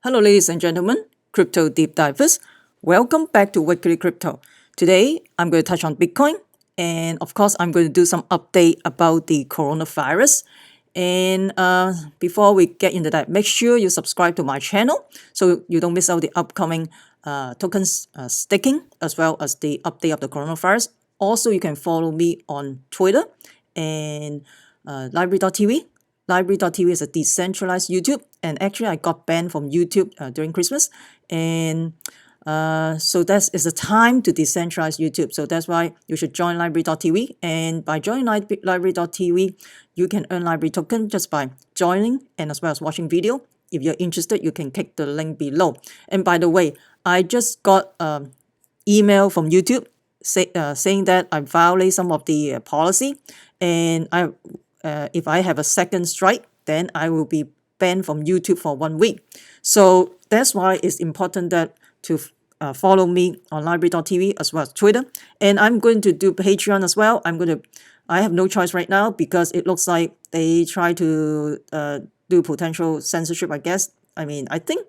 Hello, ladies and gentlemen, crypto deep divers. Welcome back to Weekly Crypto. Today, I'm going to touch on Bitcoin, and of course, I'm going to do some update about the coronavirus. And before we get into that, make sure you subscribe to my channel so you don't miss out the upcoming tokens staking as well as the update of the coronavirus. Also, you can follow me on Twitter and library.tv. Library.tv is a decentralized YouTube, and actually I got banned from YouTube during Christmas, and so that is the time to decentralize YouTube. So that's why you should join library.tv, and by joining library.tv, you can earn library token just by joining and as well as watching video. If you're interested, you can click the link below. And by the way, I just got email from YouTube saying that I violate some of the policy, and if I have a second strike, then I will be banned from YouTube for 1 week. So that's why it's important that to follow me on library.tv as well as Twitter. And I'm going to do Patreon as well. I have no choice right now because it looks like they try to do potential censorship, I guess. I think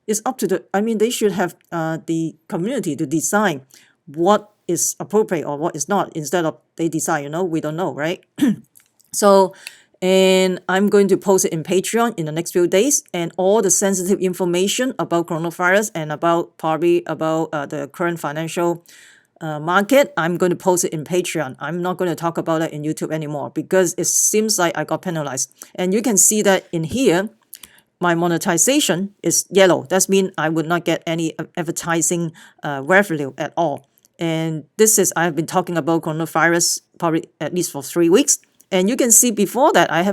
it's up to they should have the community to decide what is appropriate or what is not instead of they decide, we don't know, right? So, and I'm going to post it in Patreon in the next few days, and all the sensitive information about coronavirus and probably about the current financial market, I'm going to post it in Patreon. I'm not going to talk about it in YouTube anymore because it seems like I got penalized. And you can see that in here, my monetization is yellow. That means I would not get any advertising revenue at all. And I have been talking about coronavirus probably at least for 3 weeks. And you can see before that, I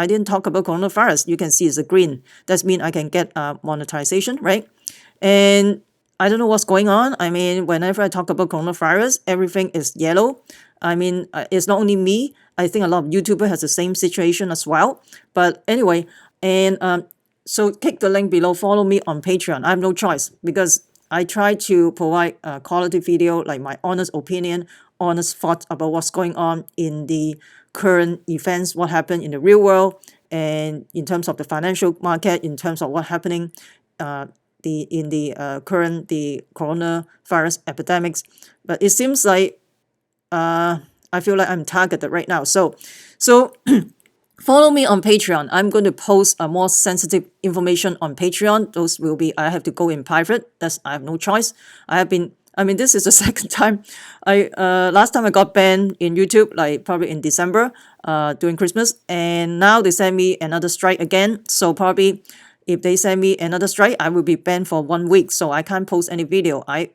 didn't talk about coronavirus. You can see it's a green. That means I can get monetization, right? And I don't know what's going on. Whenever I talk about coronavirus, everything is yellow. It's not only me. I think a lot of YouTubers has the same situation as well. But anyway, and so click the link below. Follow me on Patreon. I have no choice because I try to provide a quality video, like my honest opinion, honest thoughts about what's going on in the current events, what happened in the real world, and in terms of the financial market, in terms of what's happening current the coronavirus epidemics. But it seems like I feel like I'm targeted right now. So follow me on Patreon. I'm going to post more sensitive information on Patreon. Those will be, I have to go in private. I have no choice. This is the second time. Last time I got banned in YouTube, like probably in December, during Christmas, and now they send me another strike again. So probably if they send me another strike, I will be banned for 1 week. So I can't post any video. I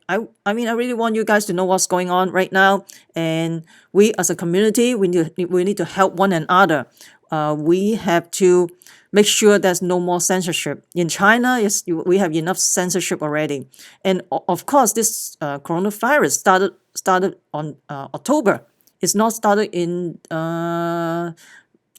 really want you guys to know what's going on right now, and we as a community, we need to help one another. We have to make sure there's no more censorship. In China, we have enough censorship already. And of course, this coronavirus started on October. It's not started in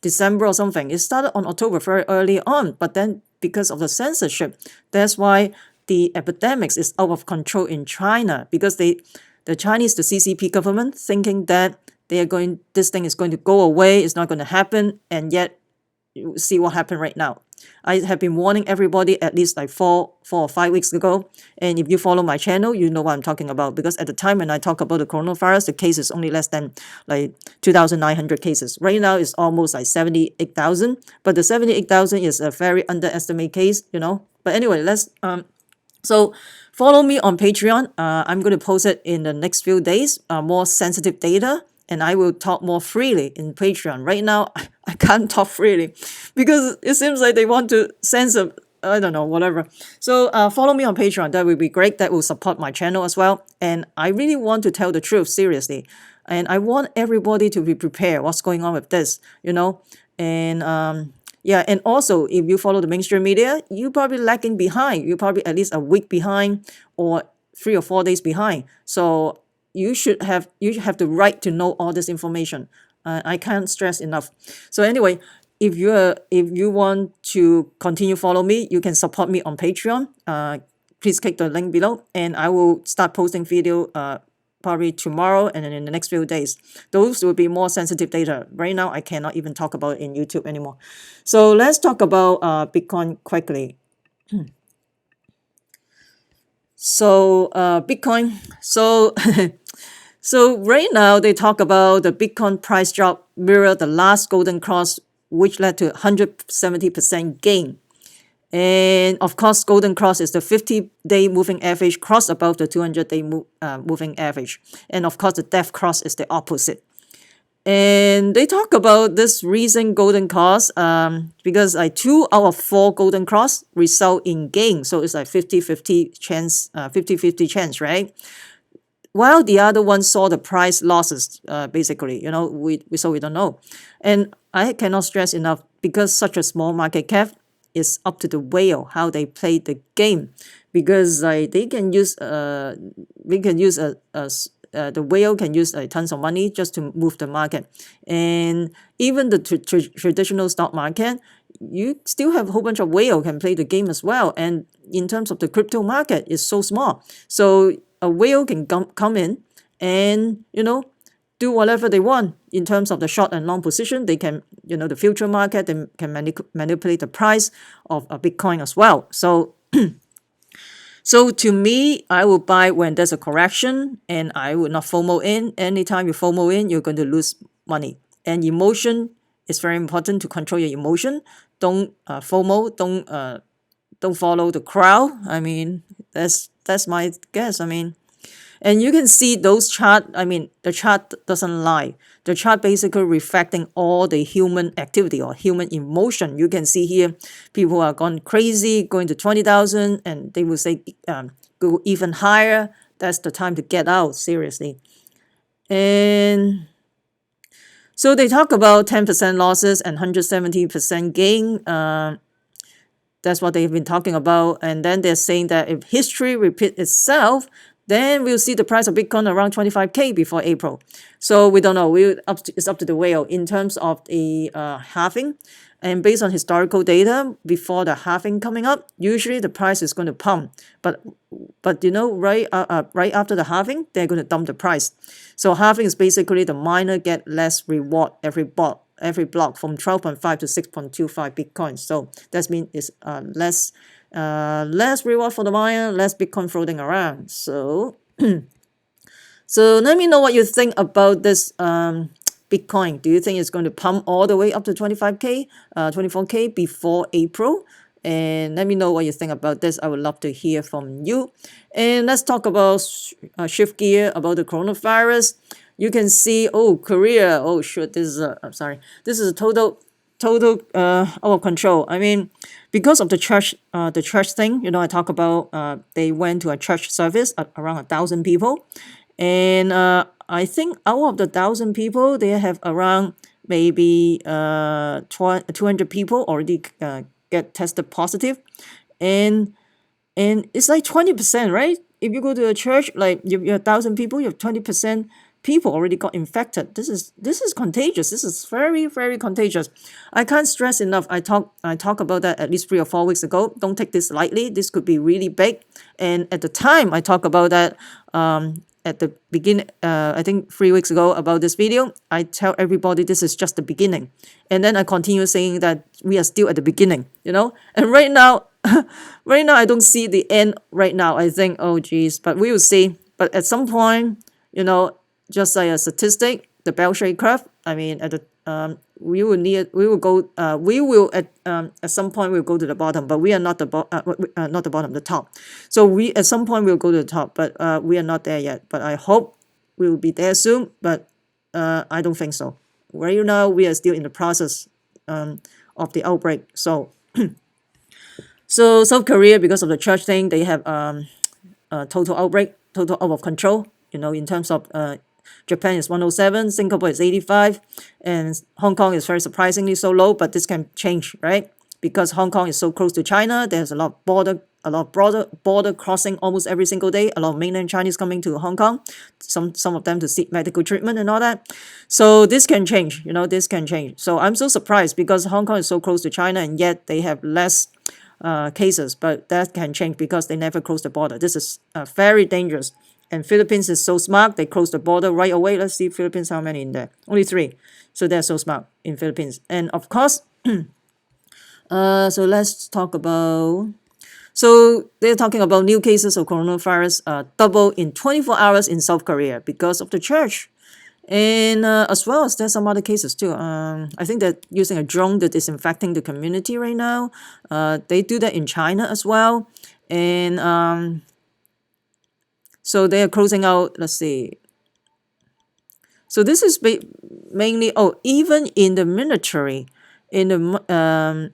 December or something. It started on October very early on. But then because of the censorship, that's why the epidemics is out of control in China, because the CCP government thinking that this thing is going to go away, it's not going to happen, and yet you see what happened right now. I have been warning everybody at least like 4 or 5 weeks ago, and if you follow my channel, you know what I'm talking about, because at the time when I talk about the coronavirus, the case is only less than like 2,900 cases. Right now it's almost like 78,000, but the 78,000 is a very underestimated case, But anyway, so follow me on Patreon. I'm going to post it in the next few days, more sensitive data, and I will talk more freely in Patreon. Right now, I can't talk freely because it seems like they want to censor, I don't know, whatever. So follow me on Patreon. That will be great. That will support my channel as well. And I really want to tell the truth, seriously. And I want everybody to be prepared what's going on with this, And and also, if you follow the mainstream media, you're probably lagging behind. You're probably at least a week behind or 3 or 4 days behind. So you have the right to know all this information. I can't stress enough. So anyway, if you want to continue follow me, you can support me on Patreon. Please click the link below, and I will start posting video probably tomorrow and then in the next few days. Those will be more sensitive data. Right now, I cannot even talk about it in YouTube anymore. So let's talk about Bitcoin quickly. So Bitcoin. So so right now they talk about the Bitcoin price drop mirror the last golden cross, which led to 170% gain. And of course, golden cross is the 50-day moving average cross above the 200-day moving average. And of course, the death cross is the opposite. And they talk about this recent golden cross because like 2 out of 4 golden cross result in gain. So it's like 50-50 chance, 50-50 chance, right? While the other one saw the price losses, basically, so we don't know. And I cannot stress enough, because such a small market cap is up to the whale how they play the game, because like the whale can use tons of money just to move the market. And even the traditional stock market, you still have a whole bunch of whale can play the game as well. And in terms of the crypto market, it's so small. So a whale can come in and, do whatever they want in terms of the short and long position. They can, the future market, they can manipulate the price of a Bitcoin as well. So to me, I will buy when there's a correction, and I would not FOMO in. Anytime you FOMO in, you're going to lose money. And emotion is very important to control your emotion. Don't FOMO. Don't follow the crowd. I mean, that's my guess. I mean, and you can see those chart. I mean, the chart doesn't lie. The chart basically reflecting all the human activity or human emotion. You can see here, people are gone crazy, going to 20,000, and they will say go even higher. That's the time to get out, seriously. And so they talk about 10% losses and 170% gain. That's what they've been talking about. And then they're saying that if history repeats itself, then we'll see the price of Bitcoin around 25K before April. So we don't know. It's up to the whale in terms of the halving. And based on historical data, before the halving coming up, usually the price is going to pump. But right after the halving, they're going to dump the price. So halving is basically the miner get less reward every block from 12.5 to 6.25 Bitcoin. So that means it's less reward for the miner, less Bitcoin floating around. So so let me know what you think about this Bitcoin. Do you think it's going to pump all the way up to 25K, 24K before April? And let me know what you think about this. I would love to hear from you. And let's talk about shift gear about the coronavirus. You can see, Korea. Oh shit, this is I'm sorry. This is a total out of control. I mean, because of the church thing, I talk about they went to a church service at around 1,000 people, and I think out of the 1,000 people, they have around maybe 200 people already get tested positive, and it's like 20%, right? If you go to a church, like you're 1,000 people, you have 20% people already got infected. This is contagious. This is very, very contagious. I can't stress enough. I talk about that at least 3 or 4 weeks ago. Don't take this lightly. This could be really big. And at the time I talk about that at the beginning, I think 3 weeks ago about this video, I tell everybody this is just the beginning. And then I continue saying that we are still at the beginning, And right now, I don't see the end right now. I think, oh geez, but we will see. But at some point, just like a statistic, the bell-shaped curve. I mean, at the we will at some point we'll go to the bottom, but we are not not the bottom, the top. So we at some point we'll go to the top, but we are not there yet. But I hope we will be there soon. But I don't think so. Right now we are still in the process of the outbreak. So so South Korea, because of the church thing, they have total outbreak, total out of control. In terms of Japan is 107, Singapore is 85, and Hong Kong is very surprisingly so low, but this can change, right? Because Hong Kong is so close to China, there's a lot of border crossing almost every single day, a lot of mainland Chinese coming to Hong Kong, some of them to seek medical treatment and all that. So this can change, this can change. So I'm so surprised because Hong Kong is so close to China and yet they have less cases, but that can change because they never close the border. This is very dangerous. And Philippines is so smart. They close the border right away. Let's see Philippines, how many in there? Only 3. So they're so smart in Philippines. And of course, so let's talk about So they're talking about new cases of coronavirus double in 24 hours in South Korea because of the church. And as well as there's some other cases too. I think that using a drone to disinfecting the community right now. They do that in China as well. And so they are closing out, let's see. So this is mainly, even in the military, in the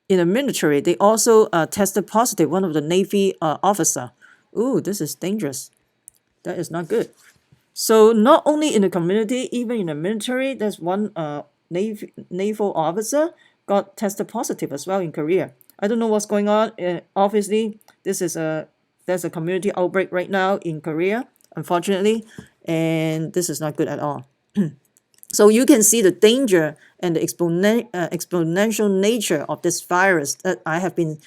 military, they also tested positive, one of the Navy officer. Ooh, this is dangerous. That is not good. So not only in the community, even in the military, there's one naval officer got tested positive as well in Korea. I don't know what's going on. Obviously, there's a community outbreak right now in Korea, unfortunately, and this is not good at all. So you can see the danger and the exponential nature of this virus that I have been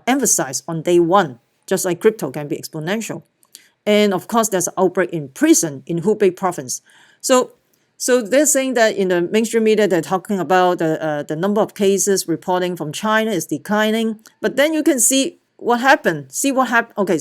emphasized on day one, just like crypto can be exponential. And of course, there's an outbreak in prison in Hubei province. So they're saying that in the mainstream media, they're talking about the number of cases reporting from China is declining. But then you can see what happened. See what happened. Okay,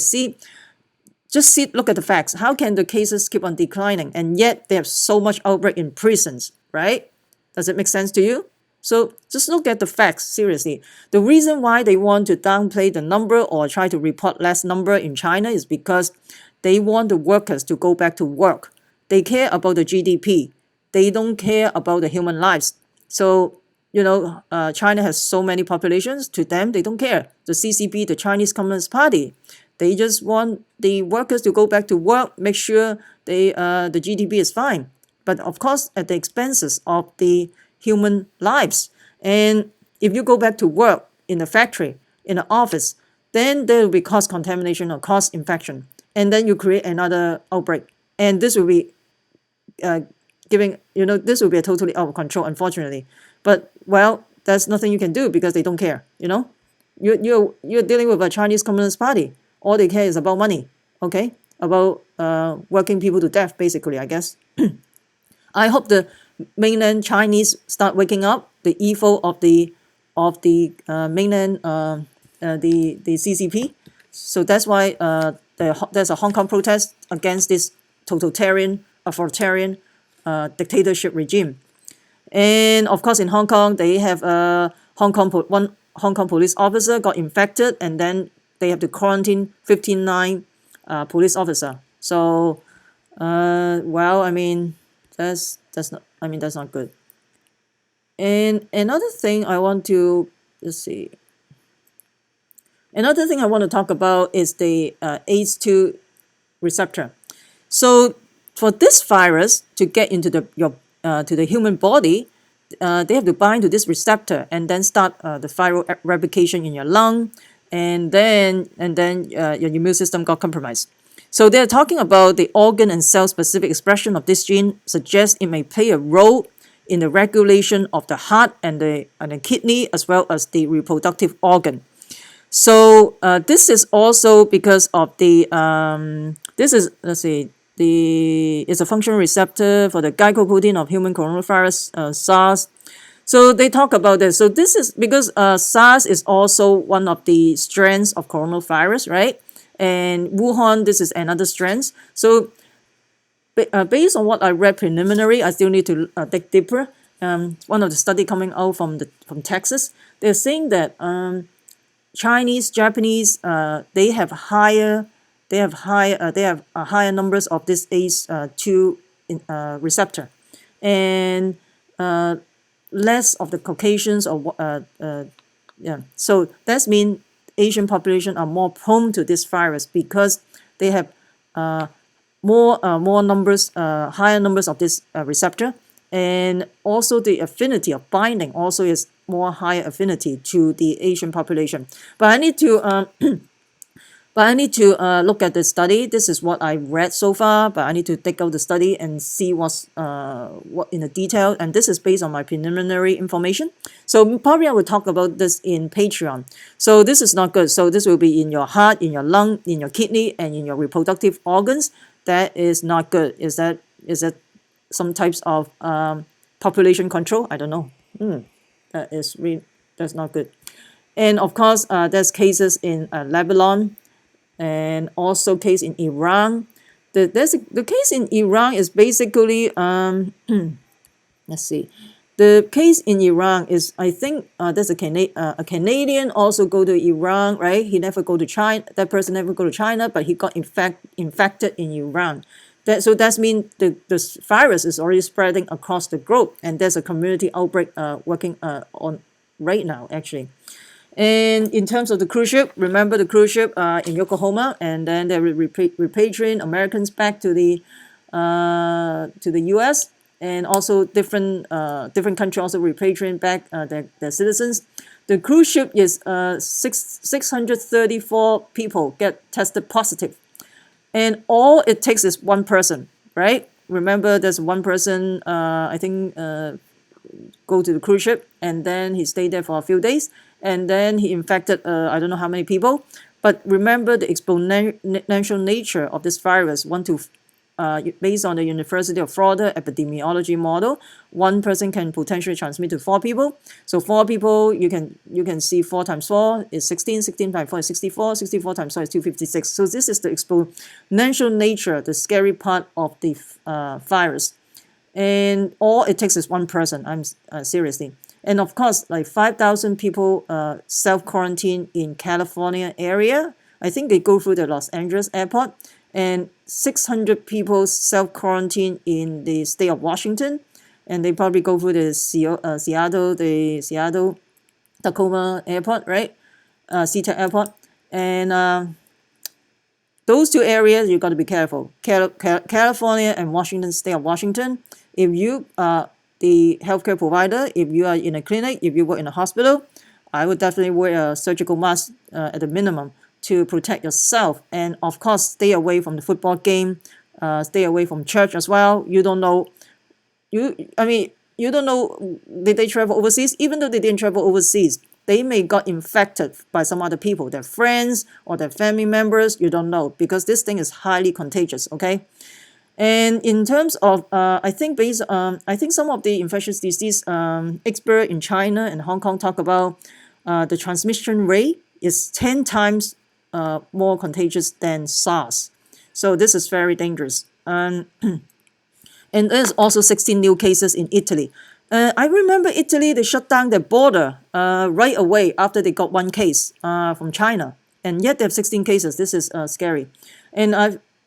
look at the facts. How can the cases keep on declining and yet they have so much outbreak in prisons, right? Does it make sense to you? So just look at the facts seriously. The reason why they want to downplay the number or try to report less number in China is because they want the workers to go back to work. They care about the GDP. They don't care about the human lives. So, China has so many populations. To them, they don't care. The CCP, the Chinese Communist Party, they just want the workers to go back to work, make sure the GDP is fine. But of course, at the expenses of the human lives. And if you go back to work in a factory, in an office, then there will be cross contamination or cross infection. And then you create another outbreak. And this will be this will be a totally out of control, unfortunately. But, well, there's nothing you can do because they don't care, You're dealing with a Chinese Communist Party. All they care is about money, okay? About working people to death, basically, I guess. I hope the mainland Chinese start waking up the evil of the mainland the CCP. So that's why there's a Hong Kong protest against this totalitarian, authoritarian dictatorship regime. And of course, in Hong Kong, they have one Hong Kong police officer got infected, and then they have to quarantine 59 police officer. So, well, I mean, that's not good. And another thing I want to talk about is the ACE2 receptor. So for this virus to get into to the human body, they have to bind to this receptor and then start the viral replication in your lung, and then your immune system got compromised. So they're talking about the organ and cell-specific expression of this gene suggests it may play a role in the regulation of the heart and the kidney as well as the reproductive organ. So this is also because of the it's a functional receptor for the glycoprotein of human coronavirus SARS. So they talk about this. So this is because SARS is also one of the strands of coronavirus, right? And Wuhan, this is another strand. So based on what I read preliminary, I still need to dig deeper. One of the study coming out from Texas, they're saying that Chinese, Japanese, they have higher numbers of this ACE2 receptor, and less of the Caucasians So that means Asian population are more prone to this virus because they have more numbers, higher numbers of this receptor, and also the affinity of binding also is more higher affinity to the Asian population. But I need to look at the study. This is what I read so far, but I need to take out the study and see what in the detail. And this is based on my preliminary information. So probably I will talk about this in Patreon. So this is not good. So this will be in your heart, in your lung, in your kidney, and in your reproductive organs. That is not good. Is that some types of population control? I don't know. That's not good. And of course, there's cases in Lebanon and also case in Iran. The case in Iran is basically let's see. The case in Iran is, I think, there's a Canadian also go to Iran, right? He never go to China. That person never go to China, but he got infected in Iran. That means the virus is already spreading across the globe, and there's a community outbreak working on right now, actually. And in terms of the cruise ship, remember the cruise ship in Yokohama, and then they repatriating Americans back to the U.S. and also different countries also repatriating back their citizens. The cruise ship is 634 people get tested positive, and all it takes is one person, right? Remember, there's one person, I think, go to the cruise ship, and then he stayed there for a few days, and then he infected I don't know how many people. But remember the exponential nature of this virus. Based on the University of Florida epidemiology model, one person can potentially transmit to 4 people. So 4 people, you can see 4 times 4 is 16, 16 times 4 is 64, 64 times 4 is 256. So this is the exponential nature, the scary part of the virus. And all it takes is one person. Seriously. And of course, like 5,000 people self-quarantine in California area. I think they go through the Los Angeles airport. And 600 people self-quarantine in the state of Washington. And they probably go through the Seattle Tacoma airport, right? SeaTac airport. And those 2 areas, you got to be careful. California and Washington, state of Washington. If you are the healthcare provider, if you are in a clinic, if you work in a hospital, I would definitely wear a surgical mask at the minimum to protect yourself. And of course, stay away from the football game, stay away from church as well. You don't know, you don't know, did they travel overseas? Even though they didn't travel overseas, they may got infected by some other people, their friends or their family members. You don't know, because this thing is highly contagious, okay? And in terms of, I think some of the infectious disease expert in China and Hong Kong talk about the transmission rate is 10 times more contagious than SARS. So this is very dangerous. And there's also 16 new cases in Italy. I remember Italy, they shut down their border right away after they got 1 case from China. And yet they have 16 cases. This is scary.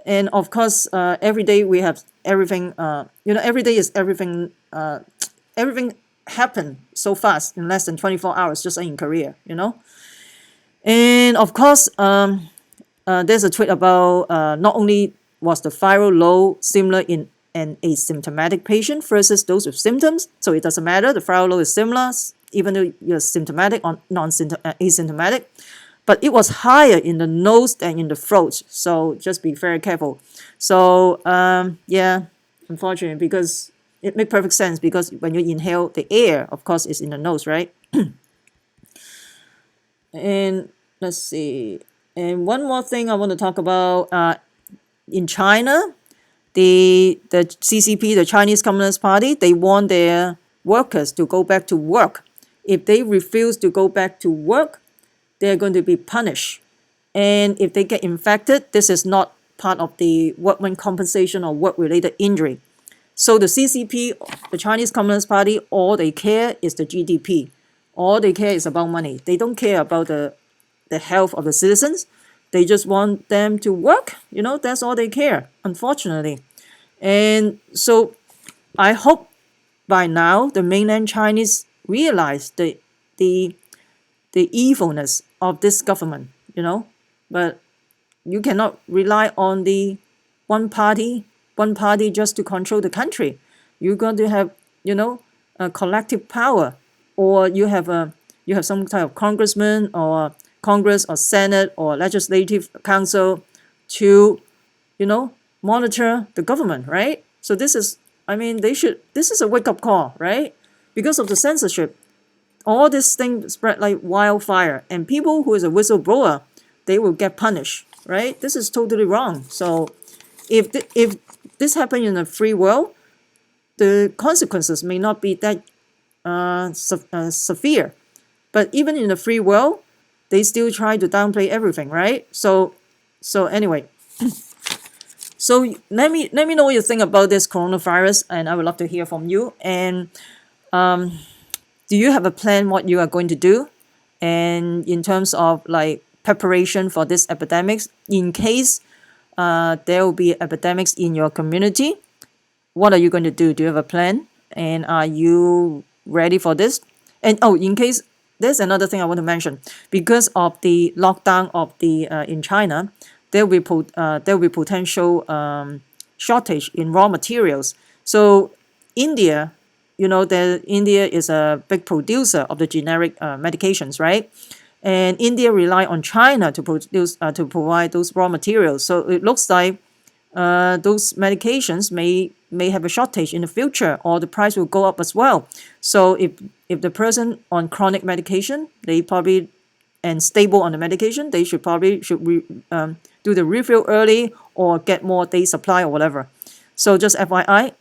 And of course, every day we have everything, every day is everything, everything happened so fast in less than 24 hours, just like in Korea, And of course, there's a tweet about not only was the viral load similar in an asymptomatic patient versus those with symptoms, so it doesn't matter, the viral load is similar, even though you're symptomatic or asymptomatic. But it was higher in the nose than in the throat. So just be very careful. So yeah, unfortunately, because it makes perfect sense, because when you inhale the air, of course, it's in the nose, right? And let's see. And one more thing I want to talk about. In China, the CCP, the Chinese Communist Party, they want their workers to go back to work. If they refuse to go back to work, they're going to be punished. And if they get infected, this is not part of the workman compensation or work-related injury. So the CCP, the Chinese Communist Party, all they care is the GDP. All they care is about money. They don't care about the health of the citizens. They just want them to work. That's all they care, unfortunately. And so I hope by now the mainland Chinese realize the evilness of this government, but you cannot rely on the one party just to control the country. You're going to have, a collective power, or you have some type of congressman or Congress or Senate or Legislative Council to, monitor the government, right? So this is a wake-up call, right? Because of the censorship, all this thing spread like wildfire, and people who is a whistleblower, they will get punished, right? This is totally wrong. So if this happened in a free world, the consequences may not be that severe. But even in the free world, they still try to downplay everything, right? So anyway, so let me know what you think about this coronavirus, and I would love to hear from you. And do you have a plan what you are going to do? And in terms of like preparation for this epidemics, in case there will be epidemics in your community, what are you going to do? Do you have a plan? And are you ready for this? And oh, in case there's another thing I want to mention, because of the lockdown of the in China, there will be potential shortage in raw materials. So India, India is a big producer of the generic medications, right? And India rely on China to provide those raw materials. So it looks like those medications may have a shortage in the future, or the price will go up as well. So if the person on chronic medication, they probably and stable on the medication, they should do the refill early or get more day supply or whatever. So just FYI,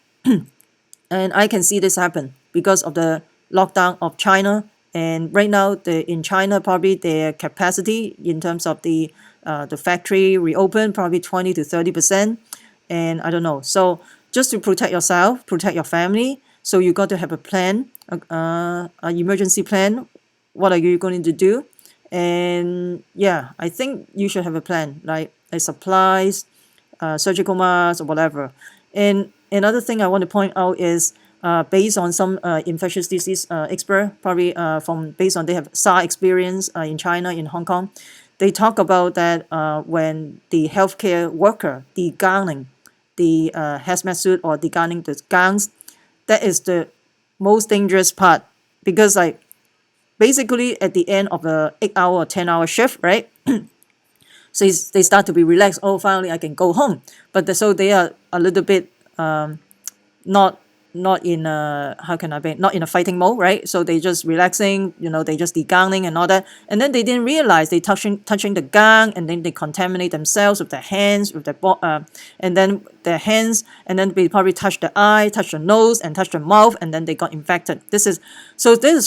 and I can see this happen because of the lockdown of China. And right now, in China, probably their capacity in terms of the factory reopen probably 20 to 30%, and I don't know. So just to protect yourself, protect your family, so you got to have a plan, an emergency plan. What are you going to do? And yeah, I think you should have a plan, like supplies, surgical masks or whatever. And another thing I want to point out is based on some infectious disease expert, probably from based on they have SARS experience in China, in Hong Kong, they talk about that when the healthcare worker degowning the hazmat suit or degowning the gowns, that is the most dangerous part, because like basically at the end of a 8 hour or 10 hour shift, right? So they start to be relaxed. Oh, finally I can go home. But so they are a little bit not not in a how can I be not in a fighting mode, right? So they just relaxing, they just degowning and all that, and then they didn't realize they touching the gown, and then they contaminate themselves with their hands, with and then their hands, and then they probably touch the eye, touch the nose, and touch the mouth, and then they got infected. This is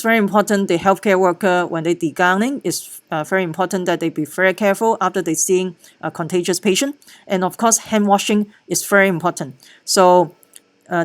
very important. The healthcare worker, when they degowning, is very important that they be very careful after they seeing a contagious patient, and of course hand washing is very important. So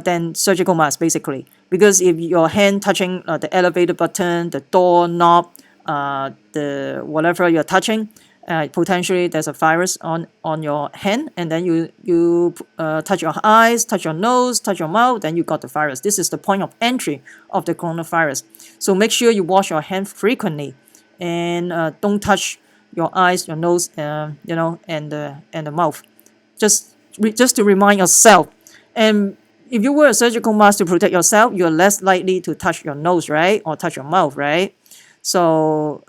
than surgical mask, basically, because if your hand touching the elevator button, the door knob, the whatever you're touching, potentially there's a virus on your hand, and then you touch your eyes, touch your nose, touch your mouth, then you got the virus. This is the point of entry of the coronavirus. So make sure you wash your hand frequently, and don't touch your eyes, your nose, and the mouth. Just to remind yourself. And if you wear a surgical mask to protect yourself, you're less likely to touch your nose, right? Or touch your mouth, right? So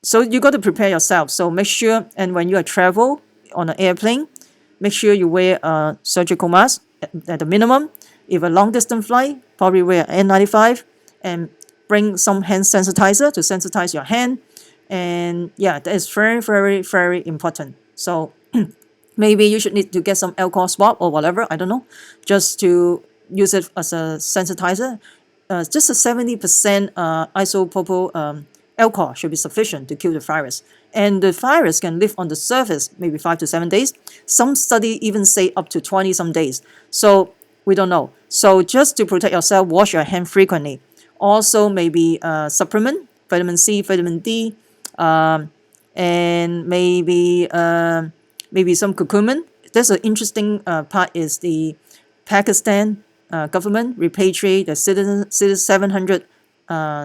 so you got to prepare yourself. So make sure, and when you are travel on an airplane, make sure you wear a surgical mask at the minimum. If a long distance flight, probably wear N95, and bring some hand sensitizer to sensitize your hand. And yeah, that is very, very, very important. So maybe you should need to get some alcohol swab or whatever, I don't know, just to use it as a sensitizer. Just a 70% isopropyl alcohol should be sufficient to kill the virus. And the virus can live on the surface maybe 5 to 7 days. Some study even say up to 20 some days. So we don't know. So just to protect yourself, wash your hand frequently. Also maybe supplement, vitamin C, vitamin D, and maybe some curcumin. There's an interesting part is the Pakistan government repatriate the 700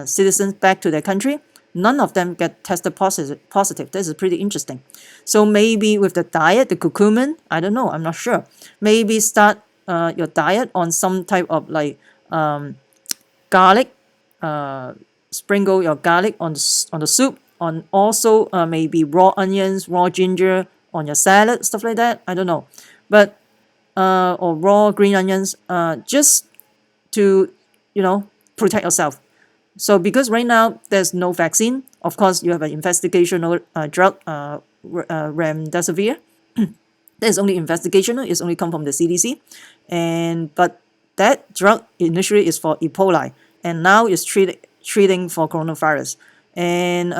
citizens back to their country. None of them get tested positive. This is pretty interesting. So maybe with the diet, the curcumin, I don't know, I'm not sure. Maybe start your diet on some type of like garlic, sprinkle your garlic on the soup, on also maybe raw onions, raw ginger on your salad, stuff like that. I don't know, but or raw green onions, just to protect yourself. So because right now there's no vaccine, of course you have an investigational drug, remdesivir. That is only investigational. It's only come from the CDC, but that drug initially is for Ebola, and now it's treating for coronavirus. And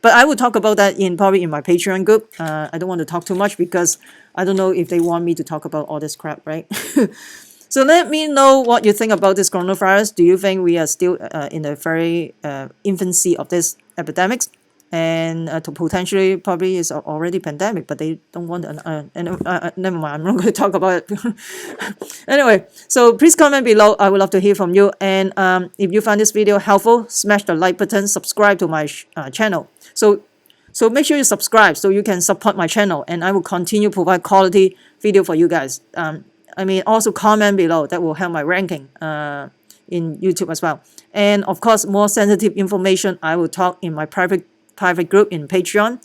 but I will talk about that probably in my Patreon group. I don't want to talk too much because I don't know if they want me to talk about all this crap, right? So let me know what you think about this coronavirus. Do you think we are still in the very infancy of this epidemic? And to potentially probably is already pandemic, but they don't want never mind, I'm not going to talk about it. Anyway, so please comment below. I would love to hear from you. And if you find this video helpful, smash the like button, subscribe to my channel. So make sure you subscribe so you can support my channel, and I will continue provide quality video for you guys. I mean, also comment below. That will help my ranking in YouTube as well. And of course, more sensitive information I will talk in my private group in Patreon,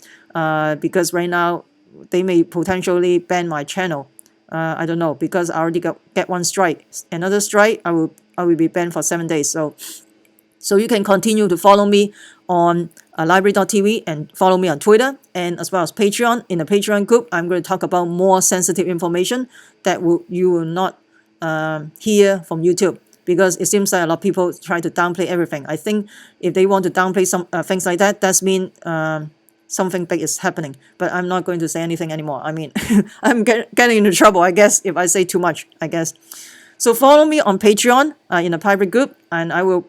because right now they may potentially ban my channel. I don't know, because I already get one strike. Another strike, I will be banned for 7 days. So you can continue to follow me on library.tv and follow me on Twitter and as well as Patreon. In the Patreon group, I'm going to talk about more sensitive information that you will not hear from YouTube, because it seems like a lot of people try to downplay everything. I think if they want to downplay some things like that, that means something big is happening. But I'm not going to say anything anymore. I mean, I'm getting into trouble, I guess, if I say too much, I guess. So follow me on Patreon in a private group, and I will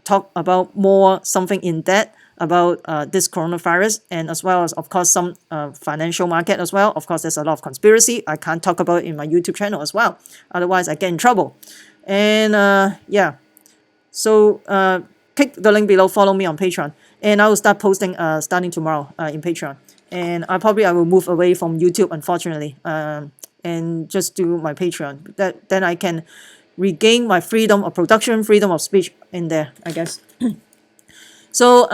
talk about more something in depth about this coronavirus, and as well as, of course, some financial market as well. Of course, there's a lot of conspiracy. I can't talk about it in my YouTube channel as well. Otherwise, I get in trouble. And yeah, so click the link below, follow me on Patreon, and I will start posting starting tomorrow in Patreon. And I will move away from YouTube, unfortunately, and just do my Patreon. Then I can regain my freedom of production, freedom of speech in there, I guess. So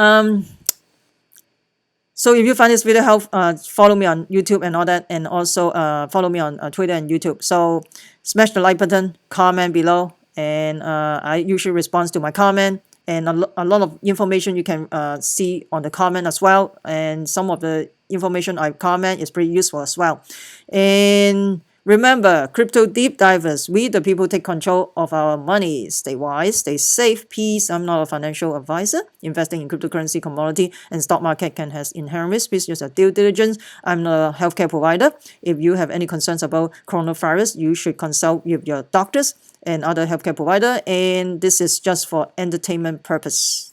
so if you find this video helpful, follow me on YouTube and all that, and also follow me on Twitter and YouTube. So smash the like button, comment below, and I usually respond to my comment, and a lot of information you can see on the comment as well, and some of the information I comment is pretty useful as well. And remember, crypto deep divers, we the people take control of our money. Stay wise, stay safe, peace. I'm not a financial advisor. Investing in cryptocurrency, commodity, and stock market can have inherent risk. Please use your due diligence. I'm not a healthcare provider. If you have any concerns about coronavirus, you should consult with your doctors and other healthcare provider. And this is just for entertainment purpose.